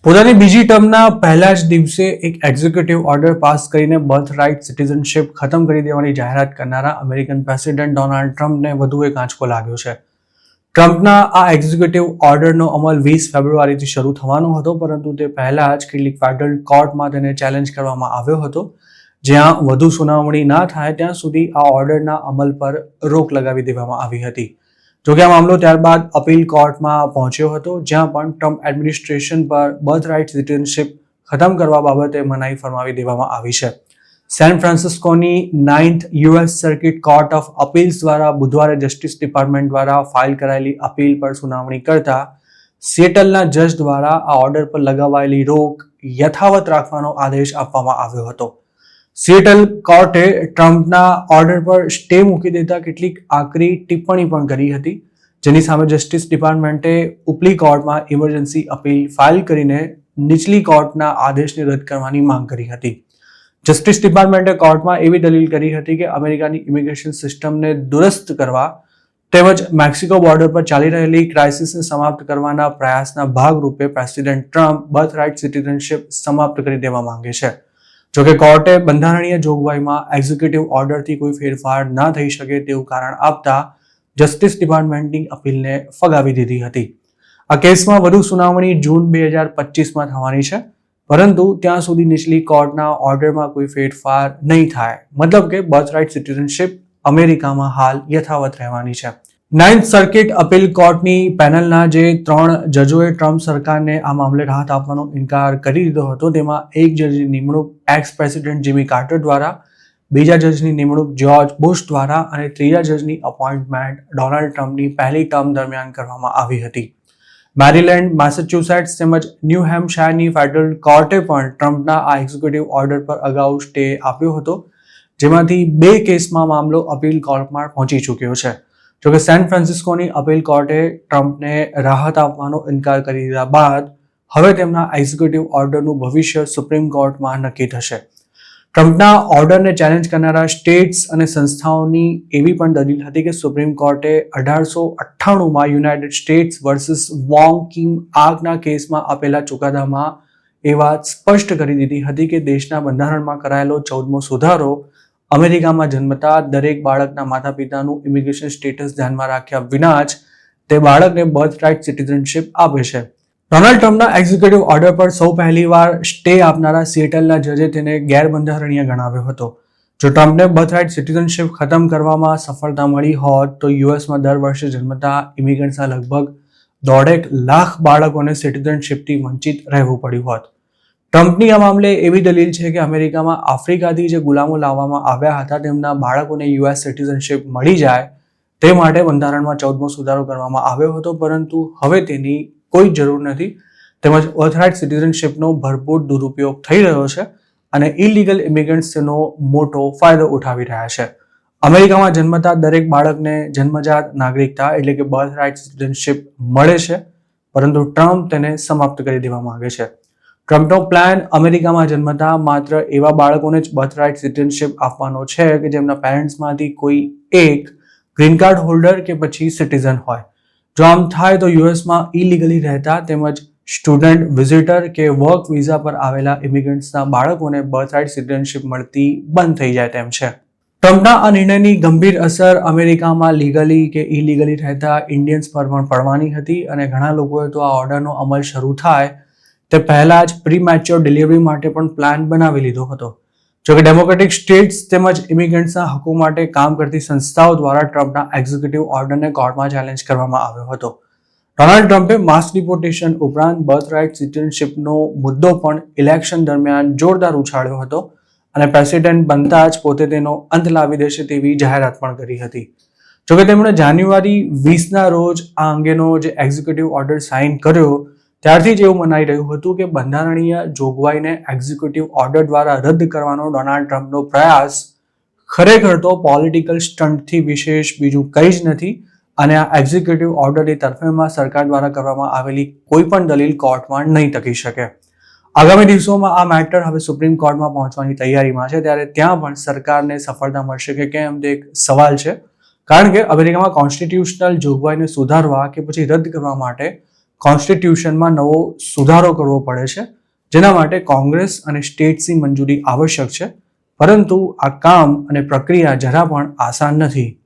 પોતાની બીજી ટર્મના પહેલા જ દિવસે એક એક્ઝિક્યુટિવ ઓર્ડર પાસ કરીને બર્થ રાઇટ સિટીઝનશિપ ખતમ કરી દેવાની જાહેરાત કરનારા અમેરિકન પ્રેસિડેન્ટ ડોનાલ્ડ ટ્રમ્પને વધુ એક આંચકો લાગ્યો છે. ટ્રમ્પના આ એક્ઝિક્યુટિવ ઓર્ડરનો અમલ 20 ફેબ્રુઆરીથી શરૂ થવાનો હતો, પરંતુ તે પહેલા જ કેટલીક ફેડરલ કોર્ટમાં તેને ચેલેન્જ કરવામાં આવ્યો હતો, જ્યાં વધુ સુનાવણી ના થાય ત્યાં સુધી આ ઓર્ડરના અમલ પર રોક લગાવી દેવામાં આવી હતી. જોકે આ મામલો ત્યારબાદ અપીલ કોર્ટમાં પહોંચ્યો હતો, જ્યાં પણ ટ્રમ્પ એડમિનિસ્ટ્રેશન પર બર્થ રાઇટ સિટીઝનશિપ ખતમ કરવા બાબતે મનાઈ ફરમાવી દેવામાં આવી છે. સેન ફ્રાન્સિસ્કોની 9th US circuit court of appeals દ્વારા બુધવારે જસ્ટિસ ડિપાર્ટમેન્ટ દ્વારા ફાઇલ કરાયેલી અપીલ પર સુનાવણી કરતા સિએટલના જજ દ્વારા આ ઓર્ડર પર લગાવાયેલી રોક યથાવત રાખવાનો આદેશ આપવામાં આવ્યો હતો. સિએટલ કોર્ટે ટ્રમ્પના ઓર્ડર પર સ્ટે મૂકી દેતા કેટલીક આકરી ટિપ્પણી પણ કરી હતી, જેની સામે જસ્ટિસ ડિપાર્ટમેન્ટે ઉપલી કોર્ટમાં ઇમરજન્સી અપીલ ફાઇલ કરીને નીચલી કોર્ટના આદેશને રદ કરવાની માંગ કરી હતી. જસ્ટિસ ડિપાર્ટમેન્ટે કોર્ટમાં એવી દલીલ કરી હતી કે અમેરિકાની ઇમિગ્રેશન સિસ્ટમને દુરસ્ત કરવા તેમજ મેક્સિકો બોર્ડર પર ચાલી રહેલી ક્રાઇસિસને સમાપ્ત કરવાના પ્રયાસના ભાગરૂપે president Trump birth right citizenship સમાપ્ત કરી દેવા માંગે છે. જોકે કોર્ટે બંધારણીય જોગવાઈમાં એક્ઝિક્યુટિવ ઓર્ડરથી કોઈ ફેરફાર ના થઈ શકે તેવું કારણ આપતા જસ્ટિસ ડિપાર્ટમેન્ટની અપીલને ફગાવી દીધી હતી. આ કેસમાં વધુ સુનાવણી જૂન 2025માં થવાની છે, પરંતુ ત્યાં સુધી નીચલી કોર્ટના ઓર્ડરમાં કોઈ ફેરફાર નહીં થાય, મતલબ કે બર્થ રાઇટ સિટીઝનશિપ અમેરિકામાં હાલ યથાવત રહેવાની છે. 9th સર્કિટ અપીલ કોર્ટની પેનલના જે 3 જજોએ ટ્રમ્પ સરકારને આ મામલે રાહત આપવાનો ઇનકાર કરી દીધો હતો, તેમાં એક જજની નિમણૂક એક્સ પ્રેસિડેન્ટ જીમી કાર્ટર દ્વારા, બીજા જજની નિમણૂક જ્યોર્જ બુશ દ્વારા અને ત્રીજા જજની અપોઇન્ટમેન્ટ ડોનાલ્ડ ટ્રમ્પની પહેલી ટર્મ દરમિયાન કરવામાં આવી હતી. મેરીલેન્ડ, મેસેચ્યુસેટ્સ તેમજ ન્યૂ હેમ્પશાયરની ફેડરલ કોર્ટે પણ ટ્રમ્પના આ એક્ઝિક્યુટિવ ઓર્ડર પર અગાઉ સ્ટે આપ્યો હતો, જેમાંથી 2 કેસમાં મામલો અપીલ કોર્ટમાં પહોંચી ચૂક્યો છે. જોકે સેન ફ્રાન્સિસ્કોની અપીલ કોર્ટે ટ્રમ્પને રાહત આપવાનો ઇનકાર કરી દીધા બાદ હવે તેમના એક્ઝિક્યુટિવ ઓર્ડરનું ભવિષ્ય સુપ્રીમ કોર્ટમાં નક્કી થશે. ટ્રમ્પના ઓર્ડરને ચેલેન્જ કરનારા સ્ટેટ્સ અને સંસ્થાઓની એવી પણ દલીલ હતી કે સુપ્રીમ કોર્ટે 1898માં United States versus Wong Kim આગના કેસમાં આપેલા ચુકાદામાં એ વાત સ્પષ્ટ કરી દીધી હતી કે દેશના બંધારણમાં કરાયેલો 14મો સુધારો અમેરિકામાં જન્મતા દરેક બાળકના માતા પિતાનું ઇમિગ્રેશન સ્ટેટસ ધ્યાનમાં રાખ્યા વિના જ તે બાળકને બર્થ રાઇટ સિટીઝનશિપ આપે છે. ડોનાલ્ડ ટ્રમ્પના એક્ઝિક્યુટિવ ઓર્ડર પર સૌ પહેલીવાર સ્ટે આપનારા સિએટલના જજે તેને ગેરબંધારણીય ગણાવ્યો હતો. જો ટ્રમ્પને બર્થ રાઇટ સિટીઝનશિપ ખતમ કરવામાં સફળતા મળી હોત તો યુએસમાં દર વર્ષે જન્મતા ઇમિગ્રન્ટ્સના લગભગ 1.5 લાખ બાળકોને સિટીઝનશિપથી વંચિત રહેવું પડ્યું હોત. ટ્રમ્પની આ મામલે એવી દલીલ છે કે અમેરિકામાં આફ્રિકાથી જે ગુલામો લાવવામાં આવ્યા હતા તેમના બાળકોને યુએસ સિટીઝનશિપ મળી જાય તે માટે બંધારણમાં 14મો સુધારો કરવામાં આવ્યો હતો, પરંતુ હવે તેની કોઈ જરૂર નથી. તેમજ બર્થ રાઇટ સિટીઝનશિપનો ભરપૂર દુરુપયોગ થઈ રહ્યો છે અને ઇલીગલ ઇમિગ્રન્ટ્સ તેનો મોટો ફાયદો ઉઠાવી રહ્યા છે. અમેરિકામાં જન્મતા દરેક બાળકને જન્મજાત નાગરિકતા એટલે કે બર્થ રાઇટ સિટીઝનશિપ મળે છે, પરંતુ ટ્રમ્પ તેને સમાપ્ત કરી દેવા માંગે છે. ટ્રમ્પનો પ્લાન અમેરિકામાં જન્મતા માત્ર એવા બાળકોને જ બર્થ રાઇટ સિટીઝનશિપ આપવાનો છે કે જેમના પેરેન્ટ્સમાંથી કોઈ એક ગ્રીન કાર્ડ હોલ્ડર કે પછી સિટીઝન હોય. જો આમ થાય તો યુએસમાં ઇલીગલી રહેતા તેમજ સ્ટુડન્ટ, વિઝિટર કે વર્ક વિઝા પર આવેલા ઇમિગ્રન્ટ્સના બાળકોને બર્થ રાઇટ સિટીઝનશિપ મળતી બંધ થઈ જાય તેમ છે. ટ્રમ્પના આ નિર્ણયની ગંભીર અસર અમેરિકામાં લીગલી કે ઇલીગલી રહેતા ઇન્ડિયન્સ પર પણ પડવાની હતી અને ઘણા લોકોએ તો આ ઓર્ડરનો અમલ શરૂ થાય તે પહેલા જ પ્રીમેચ્યોર ડિલિવરી માટે પણ પ્લાન બનાવી લીધો હતો. જોકે ડેમોક્રેટિક સ્ટેટ્સ તેમજ ઇમિગ્રન્ટ્સના હકો માટે કામ કરતી સંસ્થાઓ દ્વારા ટ્રમ્પના એક્ઝિક્યુટિવ ઓર્ડરને કોર્ટમાં ચેલેન્જ કરવામાં આવ્યો હતો. ડોનાલ્ડ ટ્રમ્પે માસ ડિપોર્ટેશન ઉપરાંત બર્થ રાઇટ સિટીઝનશિપનો મુદ્દો પણ ઇલેક્શન દરમિયાન જોરદાર ઉછાળ્યો હતો અને પ્રેસિડેન્ટ બનતા જ પોતે તેનો અંત લાવી દેશે તેવી જાહેરાત પણ કરી હતી. જોકે તેમણે જાન્યુઆરી 20ના રોજ આ અંગેનો જે એક્ઝિક્યુટિવ ઓર્ડર સાઇન કર્યો ત્યારથી જ એવું મનાઈ રહ્યું હતું કે બંધારણીય જોગવાઈને એક્ઝિક્યુટિવ ઓર્ડર દ્વારા રદ કરવાનો ડોનાલ્ડ ટ્રમ્પનો પ્રયાસ ખરેખર તો પોલિટિકલ સ્ટન્ટથી વિશેષ બીજું કંઈ જ નથી અને આ એક્ઝિક્યુટિવ ઓર્ડરની તરફેણમાં સરકાર દ્વારા કરવામાં આવેલી કોઈ પણ દલીલ કોર્ટમાં નહીં ટકી શકે. આગામી દિવસોમાં આ મેટર હવે સુપ્રીમ કોર્ટમાં પહોંચવાની તૈયારીમાં છે, ત્યારે ત્યાં પણ સરકારને સફળતા મળશે કે કેમ તે એક સવાલ છે, કારણ કે અમેરિકામાં કોન્સ્ટિટ્યુશનલ જોગવાઈને સુધારવા કે પછી રદ કરવા માટે કોન્સ્ટિટ્યુશનમાં નવો સુધારો કરવો પડે છે, જેના માટે કોંગ્રેસ અને સ્ટેટ્સની મંજૂરી આવશ્યક છે. પરંતુ આ કામ અને પ્રક્રિયા જરા પણ આસાન નથી.